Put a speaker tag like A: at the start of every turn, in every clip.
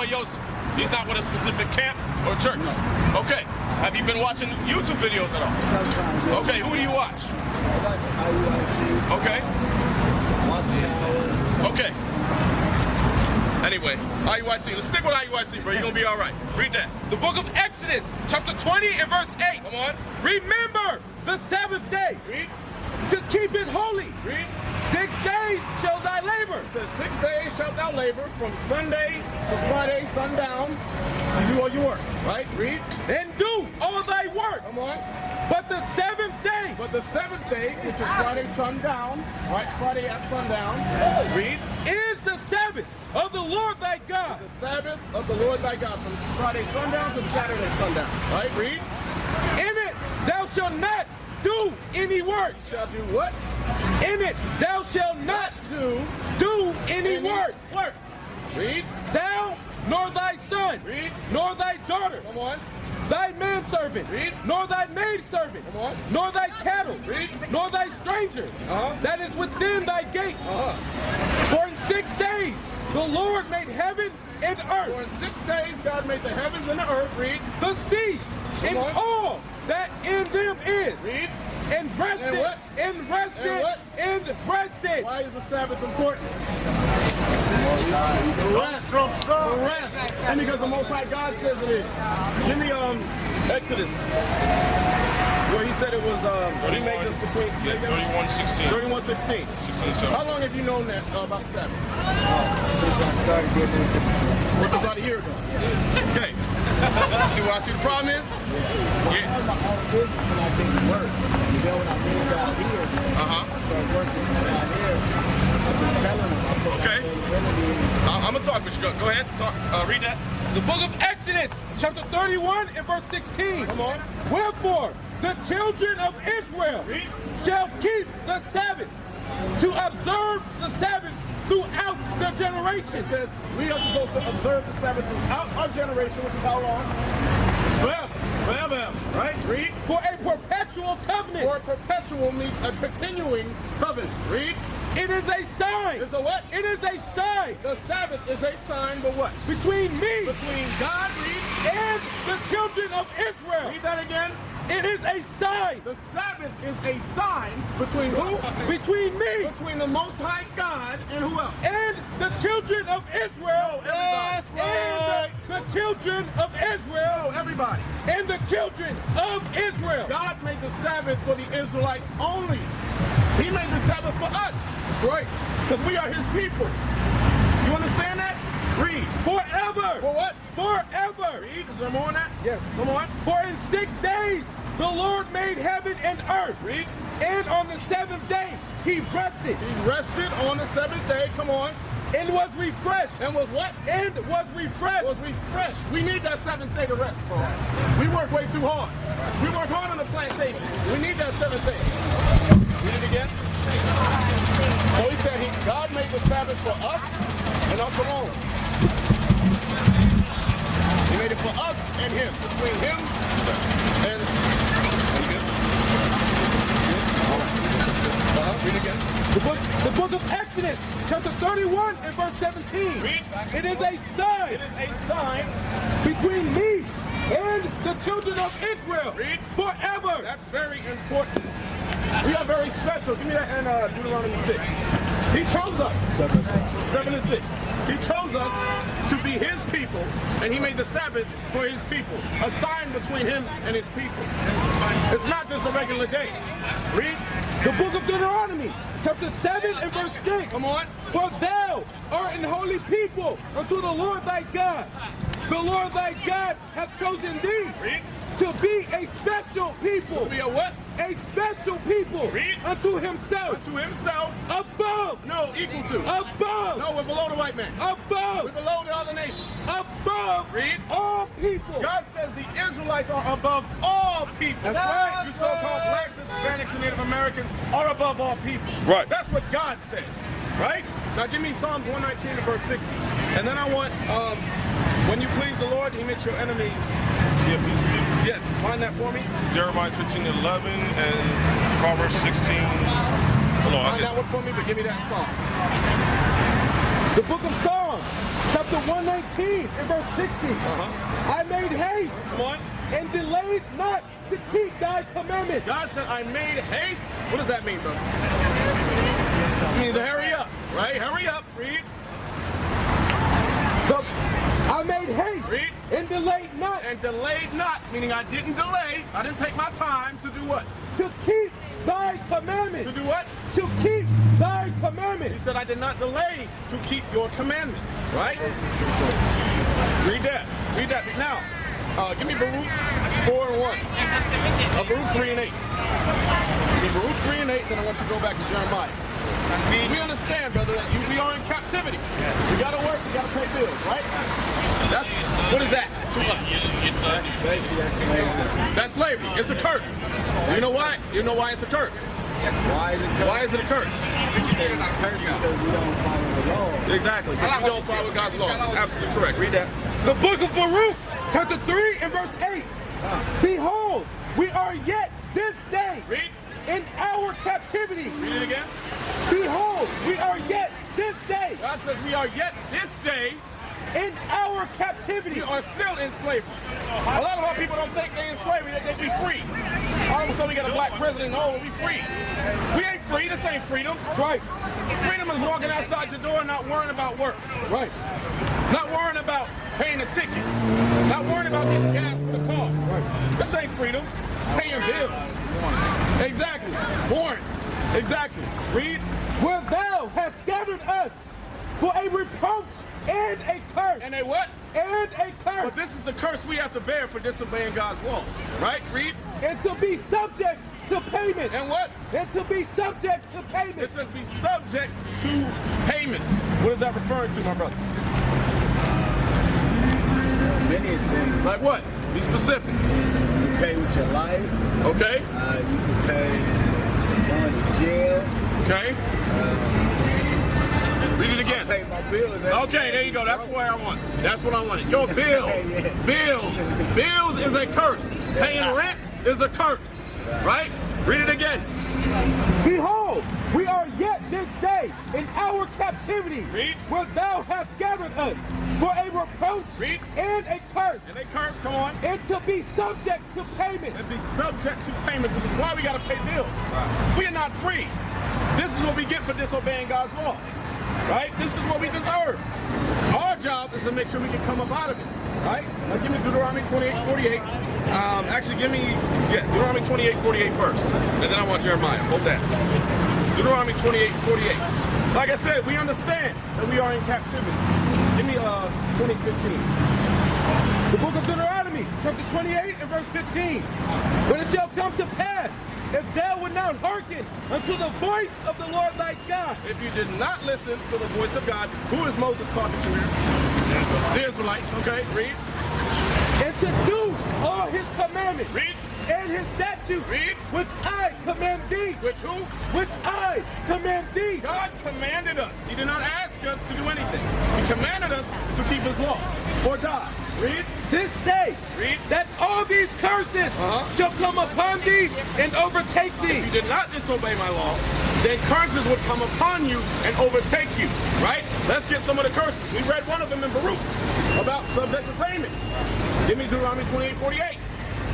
A: he's not with a specific camp or church? No. Okay. Have you been watching YouTube videos at all? Okay, who do you watch?
B: I watch IUIC.
A: Okay. Okay. Anyway, IUIC. Let's stick with IUIC, bro. You're going to be all right. Read that.
C: The book of Exodus, chapter 20 and verse 8.
A: Come on.
C: Remember the Sabbath day.
A: Read.
C: To keep it holy.
A: Read.
C: 6 days shall thy labor.
A: It says 6 days shalt thou labor, from Sunday to Friday sundown. You do all your work, right? Read.
C: And do all thy work.
A: Come on.
C: But the 7th day.
A: But the 7th day, which is Friday sundown, right? Friday at sundown. Read.
C: Is the Sabbath of the Lord thy God.
A: The Sabbath of the Lord thy God, from Friday sundown to Saturday sundown. Right? Read.
C: In it thou shalt not do any work.
A: Shall do what?
C: In it thou shalt not do any work.
A: Work. Read.
C: Thou nor thy son.
A: Read.
C: Nor thy daughter.
A: Come on.
C: Thy manservant.
A: Read.
C: Nor thy maidservant.
A: Come on.
C: Nor thy cattle.
A: Read.
C: Nor thy stranger. That is within thy gates. For in 6 days the Lord made heaven and earth.
A: For in 6 days God made the heavens and the earth. Read.
C: The sea and
A: on.
C: all that in them is.
A: Read.
C: And rested.
A: And what?
C: And rested.
A: And what?
C: And rested.
A: Why is the Sabbath important? Rest. Rest. And because the Most High God says it is. Give me Exodus, where he said it was he made this between
D: 31:16.
A: 31:16.
D: 16 and 17.
A: How long have you known that about the Sabbath?
B: Since I started getting into
A: Which is about a year ago. Okay. See what I see the problem is?
B: I have my own business and I didn't work. You know, when I moved out here, I started working out here. I've been telling them, I put
A: Okay.
B: availability in.
A: I'm gonna talk with you. Go ahead. Talk. Read that.
C: The book of Exodus, chapter 31 and verse 16.
A: Come on.
C: Wherefore the children of Israel
A: Read.
C: shall keep the Sabbath, to observe the Sabbath throughout their generations.
A: It says we are supposed to observe the Sabbath throughout our generation, which is how long? Forever. Forever. Right? Read.
C: For a perpetual covenant.
A: For a perpetual, a continuing covenant. Read.
C: It is a sign.
A: It's a what?
C: It is a sign.
A: The Sabbath is a sign, but what?
C: Between me
A: Between God, read.
C: and the children of Israel.
A: Read that again.
C: It is a sign.
A: The Sabbath is a sign between who?
C: Between me
A: Between the Most High God and who else?
C: and the children of Israel.
A: No, everybody.
C: And the children of Israel.
A: No, everybody.
C: And the children of Israel.
A: God made the Sabbath for the Israelites only. He made the Sabbath for us. Right. Because we are his people. You understand that? Read.
C: Forever.
A: For what?
C: Forever.
A: Read. Is there more on that?
C: Yes.
A: Come on.
C: For in 6 days the Lord made heaven and earth.
A: Read.
C: And on the 7th day he rested.
A: He rested on the 7th day. Come on.
C: And was refreshed.
A: And was what?
C: And was refreshed.
A: Was refreshed. We need that 7th day to rest, bro. We work way too hard. We work hard on the plantation. We need that 7th day. Read it again. So he said God made the Sabbath for us and us alone. He made it for us and him. Between him and read again.
C: The book of Exodus, chapter 31 and verse 17.
A: Read.
C: It is a sign.
A: It is a sign
C: Between me and the children of Israel.
A: Read.
C: Forever.
A: That's very important. We are very special. Give me that in Deuteronomy 6. He chose us. 7 and 6. He chose us to be his people, and he made the Sabbath for his people. A sign between him and his people. It's not just a regular day. Read.
C: The book of Deuteronomy, chapter 7 and verse 6.
A: Come on.
C: For thou art an holy people unto the Lord thy God. The Lord thy God hath chosen thee.
A: Read.
C: To be a special people.
A: To be a what?
C: A special people.
A: Read.
C: Unto himself.
A: Unto himself.
C: Above.
A: No, equal to.
C: Above.
A: No, we're below the white man.
C: Above.
A: We're below the other nations.
C: Above.
A: Read.
C: All people.
A: God says the Israelites are above all people.
C: That's right.
A: You so-called blacks, Hispanics, and Native Americans are above all people.
D: Right.
A: That's what God says. Right? Now give me Psalms 119 and verse 60. And then I want, when you please the Lord, he makes your enemies.
D: Yeah, peace be.
A: Yes, find that for me.
D: Jeremiah 13:11 and Proverbs 16. Hold on.
A: Find that one for me, but give me that Psalm.
C: The book of Psalms, chapter 119 and verse 60. I made haste
A: Come on.
C: and delayed not to keep thy commandment.
A: God said, I made haste. What does that mean, brother? It means to hurry up, right? Hurry up. Read.
C: I made haste
A: Read.
C: and delayed not
A: And delayed not, meaning I didn't delay. I didn't take my time to do what?
C: to keep thy
A: To
C: commandments.
A: do what?
C: To keep thy
A: He
C: commandments.
A: said, I did not delay to keep your commandments, right? Read that. Read that. Now, give me Baruch 4 and 1. Baruch 3 and 8. Give me Baruch 3 and 8, then I want you to go back to Jeremiah. We understand, brother, that we are in captivity. We gotta work, we gotta pay bills, right? That's, what is that to us?
B: Basically, that's slavery.
A: That's slavery. It's a curse. You know why? You know why it's a curse?
B: Why is it?
A: Why is it a curse?
B: It's a curse because we don't follow the law.
A: Exactly, because we don't follow God's laws. Absolutely correct. Read that.
C: The book of Baruch, chapter 3 and verse 8. Behold, we are yet this day
A: Read.
C: in our captivity.
A: Read it again.
C: Behold, we are yet this day
A: God says we are yet this day,
C: in our captivity.
A: we are still in slavery. A lot of our people don't think they're in slavery, that they be free. All of a sudden we got a black president, oh, we free. We ain't free, this ain't freedom.
C: That's right.
A: Freedom is walking outside your door and not worrying about work.
C: Right.
A: Not worrying about paying a ticket. Not worrying about getting gas for the car.
C: Right.
A: This ain't freedom. Paying bills. Exactly. Warrants. Exactly. Read.
C: Where thou hast gathered us for a reproach and a curse.
A: And they what?
C: And a curse.
A: But this is the curse we have to bear for disobeying God's laws. Right? Read.
C: And to be subject to payment.
A: And what?
C: And to be subject to payment.
A: It says be subject to payments. What is that referring to, my brother?
B: Many things.
A: Like what? Be specific.
B: You pay with your life.
A: Okay?
B: You can pay going to jail.
A: Okay? Read it again.
B: Pay my bills.
A: Okay, there you go. That's where I want it. That's what I wanted. Your bills.
B: Yeah.
A: Bills. Bills is a curse. Paying rent is a curse. Right? Read it again.
C: Behold, we are yet this day in our captivity.
A: Read.
C: Where thou hast gathered us for a reproach
A: Read.
C: and a curse.
A: And they curse, come on.
C: And to be subject to payment.
A: And be subject to payments, which is why we got to pay bills. We are not free. This is what we get for disobeying God's laws. Right? This is what we deserve. Our job is to make sure we can come up out of it. Right? Now give me Deuteronomy 28:48. Actually, give me, Deuteronomy 28:48 first. And then I want Jeremiah. Hold that. Deuteronomy 28:48. Like I said, we understand that we are in captivity. Give me 20:15.
C: The book of Deuteronomy, chapter 28 and verse 15. When it shall come to pass, if thou wilt not hearken unto the voice of the Lord thy God,
A: If you did not listen to the voice of God, who is Moses talking to here? The Israelites. Okay, read.
C: and to do all his commandments
A: Read.
C: and his statutes,
A: Read.
C: which I command thee,
A: Which who?
C: which I command thee,
A: God commanded us. He did not ask us to do anything. He commanded us to keep his laws or die. Read.
C: this day,
A: Read.
C: that all these curses shall come upon thee and overtake thee.
A: If you did not disobey my laws, then curses would come upon you and overtake you. Right? Let's get some of the curses. We read one of them in Baruch about subject to payments. Give me Deuteronomy 28:48.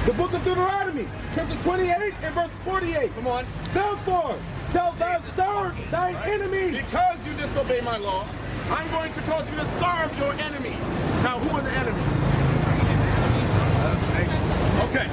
C: The book of Deuteronomy, chapter 28 and verse 48.
A: Come on.
C: Therefore shalt thou serve thine enemies.
A: Because you disobey my laws, I'm going to cause you to serve your enemies. Now, who are the enemies? Okay,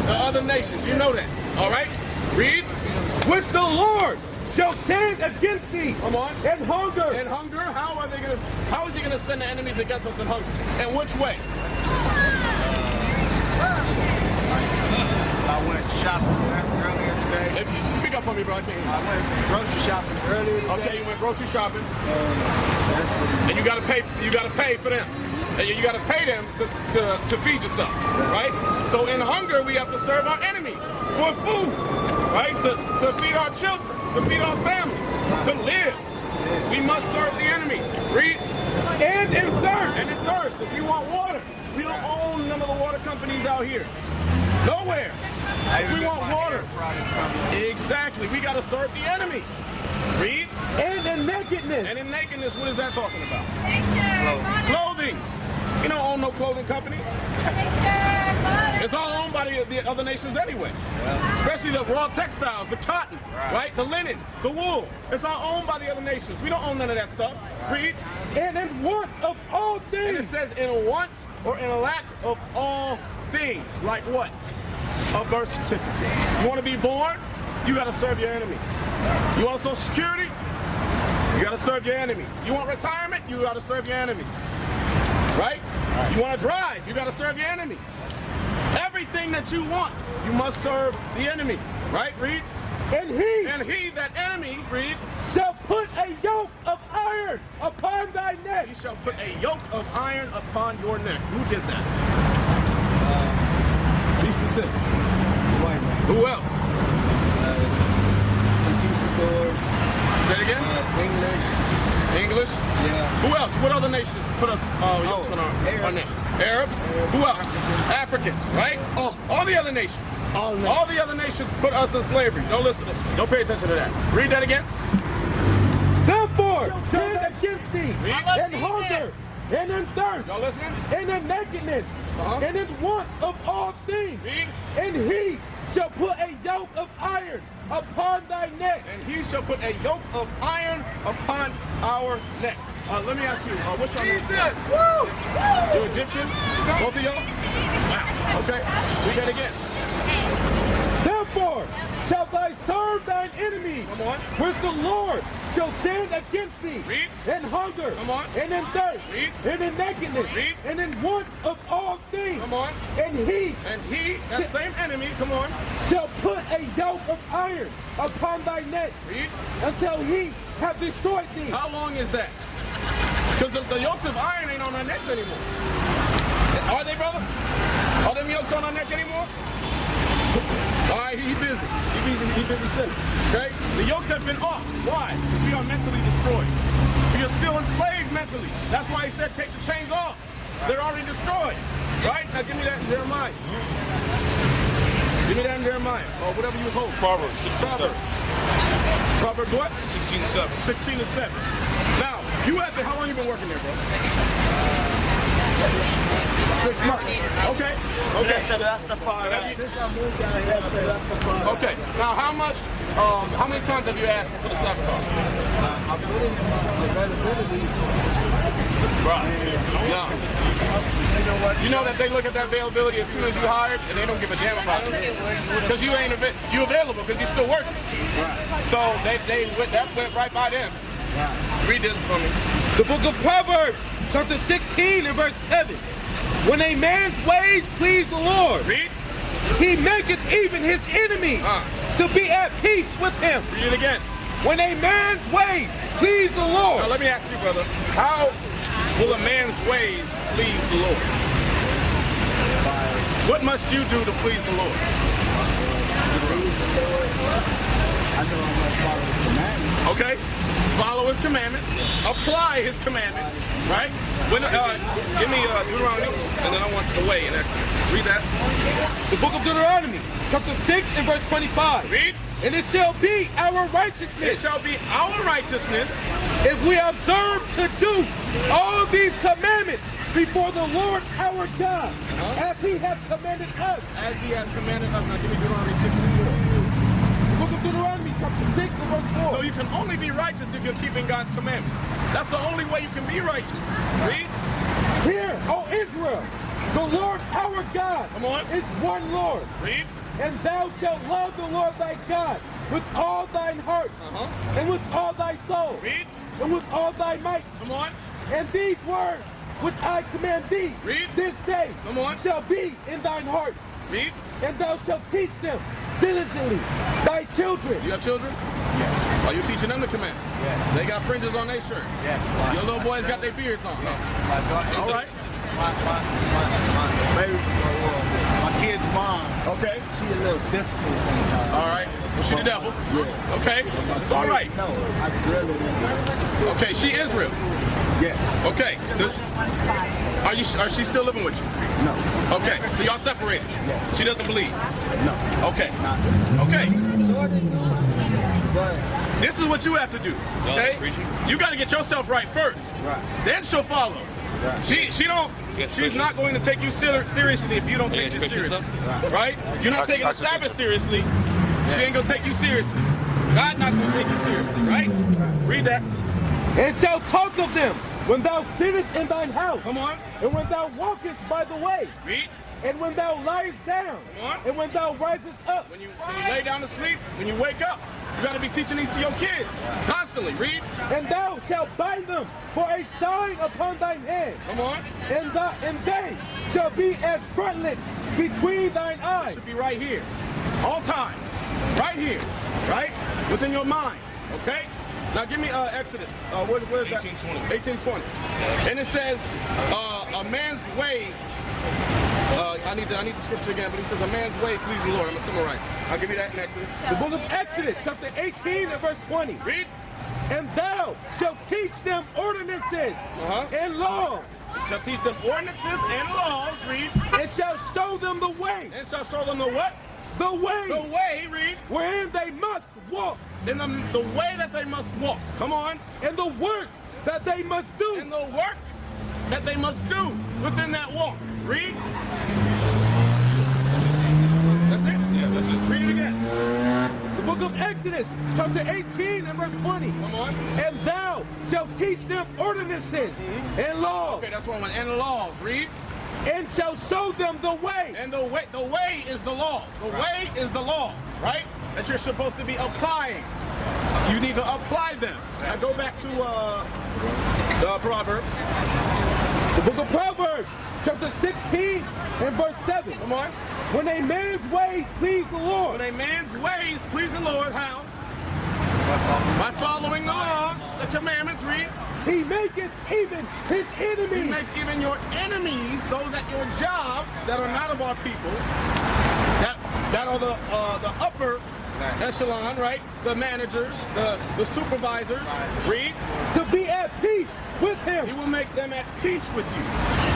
A: the other nations. You know that. All right? Read.
C: Which the Lord shall send against thee.
A: Come on.
C: And hunger.
A: In hunger, how is he gonna send the enemies against us in hunger? And which way?
B: I went shopping earlier today.
A: If you speak up for me, bro, I can't hear you.
B: I went grocery shopping earlier today.
A: Okay, you went grocery shopping, and you gotta pay for them. And you gotta pay them to feed yourself, right? So in hunger, we have to serve our enemies for food, right? To feed our children, to feed our families, to live. We must serve the enemies. Read.
C: And in thirst.
A: And in thirst, if you want water, we don't own none of the water companies out here. Nowhere. If we want water, exactly, we gotta serve the enemies. Read.
C: And in nakedness.
A: And in nakedness, what is that talking about? Clothing. You don't own no clothing companies. It's all owned by the other nations anyway. Especially the raw textiles, the cotton, right? The linen, the wool. It's all owned by the other nations. We don't own none of that stuff. Read.
C: And in want of all
A: And
C: things.
A: it says in want or in lack of all things. Like what? A birth certificate. You want to be born? You got to serve your enemies. You want Social Security? You got to serve your enemies. You want retirement? You got to serve your enemies. Right? You want to drive? You got to serve your enemies. Everything that you want, you must serve the enemy. Right? Read.
C: And he
A: that enemy, read,
C: shall put a yoke of iron upon thy neck.
A: he shall put a yoke of iron upon your neck. Who did that? Be specific.
B: White man.
A: Who else?
B: Conquistador.
A: Say it again.
B: English.
A: English?
B: Yeah.
A: Who else? What other nations put us yokes on our neck? Arabs? Who else? Africans, right? All the other nations. All the other nations put us in slavery. Don't listen to them. Don't pay attention to that. Read that again.
C: Therefore, sin against thee,
A: Read.
C: and hunger, and in thirst,
A: Y'all listening?
C: and in nakedness, and in want of all things.
A: Read.
C: And he shall put a yoke of iron upon thy neck.
A: And he shall put a yoke of iron upon our neck. Let me ask you, what's your name? You Egyptian? Both of y'all? Wow. Okay. Read that again.
C: Therefore shalt thou serve thine enemies,
A: Come on.
C: which the Lord shall send against thee,
A: Read.
C: in hunger,
A: Come on.
C: and in thirst,
A: Read.
C: and in nakedness,
A: Read.
C: and in want of all things.
A: Come on.
C: And he
A: And he, that same enemy, come on.
C: shall put a yoke of iron upon thy neck,
A: Read.
C: until he have destroyed thee.
A: How long is that? Because the yokes of iron ain't on our necks anymore. Are they, brother? Are them yokes on our neck anymore? All right, he busy. He busy sinning. Okay? The yokes have been off. Why? We are mentally destroyed. We are still enslaved mentally. That's why he said take the chains off. They're already destroyed. Right? Now give me that in Jeremiah. Give me that in Jeremiah. Or whatever you was holding.
D: Proverbs 16 and 7.
A: Proverbs what?
D: 16 and 7.
A: 16 and 7. Now, you have been, how long you been working there, bro? 6 months. Okay. Okay.
B: Since I moved down here,
A: Okay. Now, how many times have you asked for the Sabbath call?
B: I put in availability.
A: Right. No. You know that they look at that availability as soon as you hired, and they don't give a damn about it. Because you ain't you available because you're still working. So that went right by them. Read this for me.
C: The book of Proverbs, chapter 16 and verse 7. When a man's ways please the Lord,
A: Read.
C: he maketh even his enemies to be at peace with him.
A: Read it again.
C: When a man's ways please the Lord.
A: Now let me ask you, brother. How will a man's ways please the Lord? What must you do to please the Lord?
B: I know I'm going to follow the commandments.
A: Okay? Follow his commandments. Apply his commandments. Right? When, give me Deuteronomy, and then I want the way in Exodus. Read that.
C: The book of Deuteronomy, chapter 6 and verse 25.
A: Read.
C: And it shall be our
A: It
C: righteousness
A: shall be our righteousness
C: if we observe to do all these commandments before the Lord our God, as he hath commanded us.
A: as he has commanded us. Now give me Deuteronomy 6 and 4.
C: The book of Deuteronomy, chapter 6 and verse 4.
A: So you can only be righteous if you're keeping God's commandments. That's the only way you can be righteous. Read.
C: Hear, O Israel, the Lord our God
A: Come on.
C: is one Lord.
A: Read.
C: And thou shalt love the Lord thy God with all thine heart, and with all thy soul,
A: Read.
C: and with all thy might.
A: Come on.
C: And these words which I command thee
A: Read.
C: this day
A: Come on.
C: shall be in thine heart,
A: Read.
C: and thou shalt teach them diligently thy children.
A: You have children? Yes. Are you teaching them the commandments?
B: Yes.
A: They got fringes on their shirt.
B: Yes.
A: Your little boys got their beards on.
B: My daughter,
A: All right.
B: my baby, my kid's mom,
A: Okay.
B: she a little difficult sometimes.
A: All right. So she the devil.
B: Yeah.
A: Okay. It's all right.
B: No, I really didn't.
A: Okay. She Israel.
B: Yes.
A: Okay. Are she still living with you?
B: No.
A: Okay. So y'all separated.
B: Yeah.
A: She doesn't believe.
B: No.
A: Okay.
B: Not.
A: Okay.
B: She sort of do, but
A: This is what you have to do. Okay. You got to get yourself right first.
B: right.
A: Then she'll follow. She's not going to take you seriously if you don't take this seriously. Right? You're not taking the Sabbath seriously, she ain't gonna take you seriously. God not gonna take you seriously, right? Read that.
C: And shall talk of them when thou sittest in thine house.
A: Come on.
C: And when thou walkest by the way.
A: Read.
C: And when thou liest down.
A: Come on.
C: And when thou risest up.
A: When you lay down to sleep, when you wake up, you got to be teaching these to your kids constantly. Read.
C: And thou shalt bind them for a sign upon thine hand.
A: Come on.
C: And they shall be as frontlets between thine eyes.
A: Should be right here, all times, right here, right within your mind. Okay. Now give me Exodus. Where's that? 18:20. And it says, a man's way. I need the scripture again, but he says, a man's way please the Lord. I'm gonna summarize. I'll give you that in Exodus.
C: The book of Exodus, chapter 18 and verse 20.
A: Read.
C: And thou shalt teach them ordinances and laws.
A: Shall teach them ordinances and laws. Read.
C: And shall show them the way.
A: And shall show them the what?
C: The way.
A: The way. Read.
C: Wherein they must walk.
A: In the way that they must walk. Come on.
C: And the work that they must do.
A: And the work that they must do within that walk. Read. That's it?
D: Yeah, that's it.
A: Read it again.
C: The book of Exodus, chapter 18 and verse 20.
A: Come on.
C: And thou shalt teach them ordinances and laws.
A: Okay, that's one. And the laws. Read.
C: And shall show them the way.
A: And the way is the laws. The way is the laws, right? That you're supposed to be applying. You need to apply them. Now go back to the Proverbs.
C: The book of Proverbs, chapter 16 and verse 7.
A: Come on.
C: When a man's ways please the Lord.
A: When a man's ways please the Lord, how? By following the laws, the commandments. Read.
C: He maketh even his enemies.
A: He makes even your enemies, those at your job that are not of our people, that are the upper echelon, right? The managers, the supervisors. Read.
C: To be at peace with him.
A: He will make them at peace with you.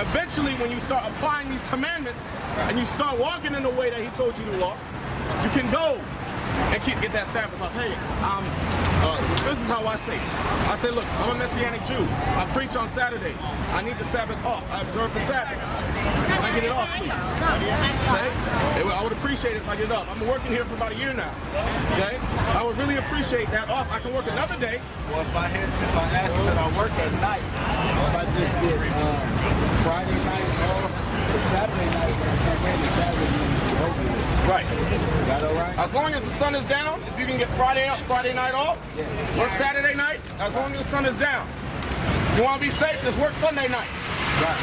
A: Eventually, when you start applying these commandments and you start walking in the way that he told you to walk, you can go and get that Sabbath off. Hey, this is how I say it. I say, look, I'm a Messianic Jew. I preach on Saturdays. I need the Sabbath off. I observe the Sabbath. Can I get it off, please? Okay? I would appreciate it if I get it off. I'm working here for about a year now. Okay? I would really appreciate that off. I can work another day.
B: Well, if I ask you that I work at night, if I just get Friday night off, Saturday night when I come in, the Saturday night over with.
A: Right.
B: Is that all right?
A: As long as the sun is down, if you can get Friday night off, work Saturday night, as long as the sun is down. If you want to be safe, just work Sunday night.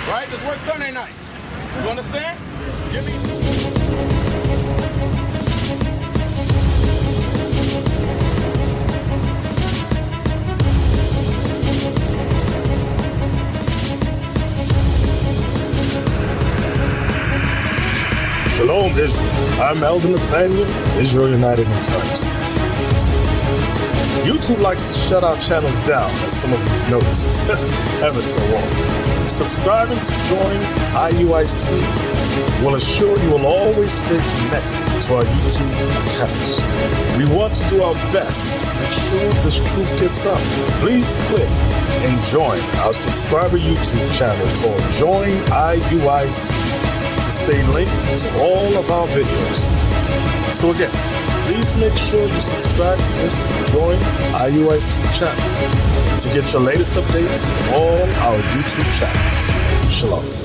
A: Right? Just work Sunday night. You understand? Give me...
E: Shalom, Israel. I'm Elder Nathaniel of Israel United in Christ. YouTube likes to shut our channels down, as some of you have noticed, ever so often. Subscribing to join IUIC will assure you will always stay connected to our YouTube accounts. We want to do our best to make sure this truth gets out. Please click and join our subscriber YouTube channel called Join IUIC to stay linked to all of our videos. So again, please make sure you subscribe to this and join IUIC channel to get your latest updates from all our YouTube channels. Shalom.